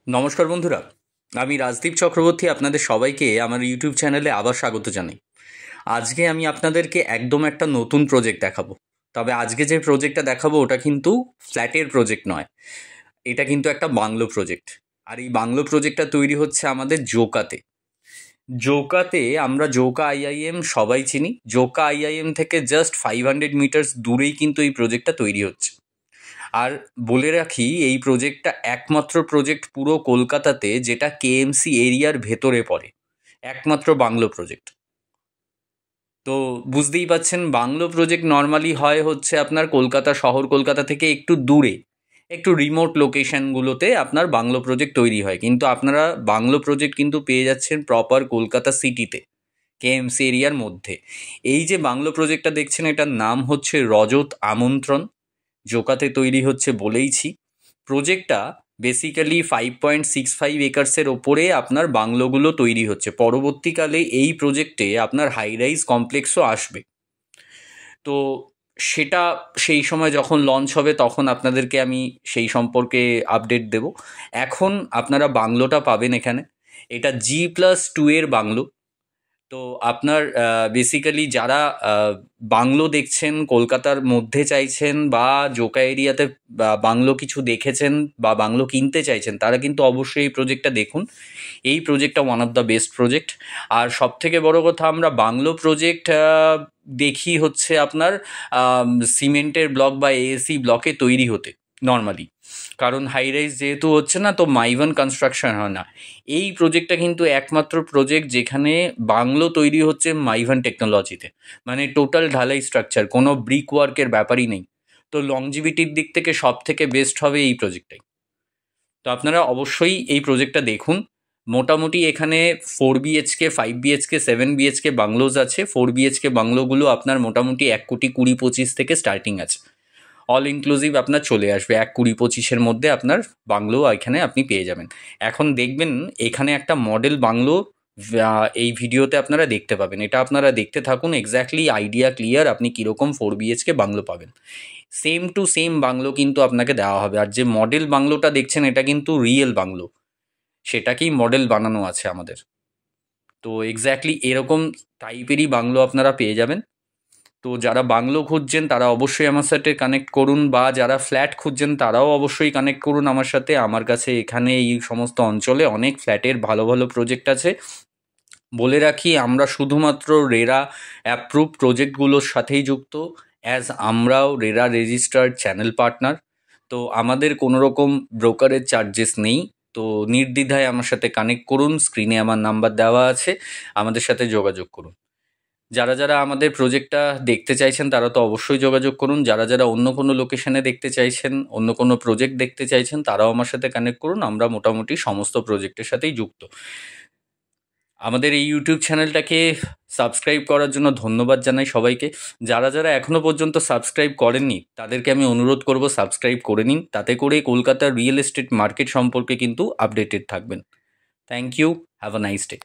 নমস্কার বন্ধুরা, আমি রাজদীপ চক্রবর্তী আপনাদের সবাইকে আমার ইউটিউব চ্যানেলে আবার স্বাগত জানাই। আজকে আমি আপনাদেরকে একদম একটা নতুন প্রজেক্ট দেখাবো। তবে আজকে যে প্রজেক্টটা দেখাবো ওটা কিন্তু ফ্ল্যাটের প্রজেক্ট নয়, এটা কিন্তু একটা বাংলো প্রজেক্ট। আর এই বাংলো প্রজেক্টটা তৈরি হচ্ছে আমাদের জোকাতে। জোকাতে আমরা জোকা আইআইএম সবাই চিনি। জোকা আইআইএম থেকে জাস্ট 500 মিটার্স দূরেই কিন্তু এই প্রজেক্টটা তৈরি হচ্ছে। আর বলে রাখি, এই প্রজেক্টটা একমাত্র প্রজেক্ট পুরো কলকাতাতে যেটা কেএমসি এরিয়ার ভেতরে পড়ে, একমাত্র বাংলো প্রজেক্ট। তো বুঝতেই পাচ্ছেন, বাংলো প্রজেক্ট নর্মালি হয় হচ্ছে আপনার কলকাতা শহর, কলকাতা থেকে একটু দূরে, একটু রিমোট লোকেশনগুলোতে আপনার বাংলো প্রজেক্ট তৈরি হয়। কিন্তু আপনারা বাংলো প্রজেক্ট কিন্তু পেয়ে যাচ্ছেন প্রপার কলকাতা সিটিতে, কেএমসি এরিয়ার মধ্যে। এই যে বাংলো প্রজেক্টটা দেখছেন, এটার নাম হচ্ছে রজত আমন্ত্রণ। জোকাতে তৈরি হচ্ছে বলেইছি। প্রজেক্টটা বেসিক্যালি 5.65 একর্সের ওপরে আপনার বাংলোগুলো তৈরি হচ্ছে। পরবর্তীকালে এই প্রজেক্টে আপনার হাই রাইজ কমপ্লেক্সও আসবে। তো সেটা সেই সময় যখন লঞ্চ হবে তখন আপনাদেরকে আমি সেই সম্পর্কে আপডেট দেব। এখন আপনারা বাংলোটা পাবেন এখানে। এটা G+2 এর বাংলো। তো আপনার বেসিক্যালি যারা বাংলো দেখছেন, কলকাতার মধ্যে চাইছেন বা জোকা এরিয়াতে বাংলো কিছু দেখেছেন বা বাংলো কিনতে চাইছেন, তারা কিন্তু অবশ্যই এই প্রজেক্টটা দেখুন। এই প্রজেক্টটা one of the best project. আর সবথেকে বড় কথা, আমরা বাংলো প্রজেক্ট দেখি হচ্ছে আপনার সিমেন্টের ব্লক বা এএসি ব্লকে তৈরি হতে নর্মালি। কারণ হাই রাইজ যেহেতু হচ্ছে না, তো মাইভান কনস্ট্রাকশন হয় না। এই প্রজেক্টটা কিন্তু একমাত্র প্রজেক্ট যেখানে বাংলো তৈরি হচ্ছে মাইভান টেকনোলজিতে, মানে টোটাল ঢালাই স্ট্রাকচার, কোনো ব্রিক ওয়ার্কের ব্যাপারই নেই। তো লংজিভিটির দিক থেকে সব থেকে বেস্ট হবে এই প্রজেক্টটাই। তো আপনারা অবশ্যই এই প্রজেক্টটা দেখুন। মোটামুটি এখানে 4 BHK, 5 BHK, 7 BHK বাংলোজ আছে। 4 BHK বাংলোগুলো আপনার মোটামুটি 1,20,25,000 থেকে স্টার্টিং আছে। অল ইনক্লুসিভ আপনার চলে আসবে 1,20,25,000 মধ্যে আপনার বাংলো এখানে আপনি পেয়ে যাবেন। এখন দেখবেন এখানে একটা মডেল বাংলো এই ভিডিওতে আপনারা দেখতে পাবেন। এটা আপনারা দেখতে থাকুন, এক্স্যাক্টলি আইডিয়া ক্লিয়ার আপনি কীরকম 4 BHK বাংলো পাবেন। সেম টু সেম বাংলো কিন্তু আপনাকে দেওয়া হবে। আর যে মডেল বাংলোটা দেখছেন এটা কিন্তু রিয়েল বাংলো, সেটাকেই মডেল বানানো আছে আমাদের। তো এক্স্যাক্টলি এরকম টাইপেরই বাংলো আপনারা পেয়ে যাবেন। তো যারা বাংলো খুঁজছেন তারা অবশ্যই আমার সাথে কানেক্ট করুন, বা যারা ফ্ল্যাট খুঁজছেন তারাও অবশ্যই কানেক্ট করুন আমার সাথে। আমার কাছে এখানে এই সমস্ত অঞ্চলে অনেক ফ্ল্যাটের ভালো ভালো প্রজেক্ট আছে। বলে রাখি, আমরা শুধুমাত্র রেরা অ্যাপ্রুভ প্রজেক্টগুলোর সাথেই যুক্ত, অ্যাজ আমরাও রেরা রেজিস্টার্ড চ্যানেল পার্টনার। তো আমাদের কোনো রকম ব্রোকারের চার্জেস নেই। তো নির্দ্বিধায় আমার সাথে কানেক্ট করুন, স্ক্রিনে আমার নাম্বার দেওয়া আছে, আমাদের সাথে যোগাযোগ করুন। যারা যারা আমাদের প্রজেক্টটা দেখতে চাইছেন তারা তো অবশ্যই যোগাযোগ করুন। যারা যারা অন্য কোনো লোকেশনে দেখতে চাইছেন, অন্য কোনো প্রজেক্ট দেখতে চাইছেন, তারাও আমার সাথে কানেক্ট করুন। আমরা মোটামুটি সমস্ত প্রজেক্টের সাথেই যুক্ত। আমাদের এই ইউটিউব চ্যানেলটাকে সাবস্ক্রাইব করার জন্য ধন্যবাদ জানাই সবাইকে। যারা যারা এখনও পর্যন্ত সাবস্ক্রাইব করেননি তাদেরকে আমি অনুরোধ করব সাবস্ক্রাইব করে নিন। তাতে করে কলকাতার রিয়েল এস্টেট মার্কেট সম্পর্কে কিন্তু আপডেটেড থাকবেন। Thank you, have a nice day.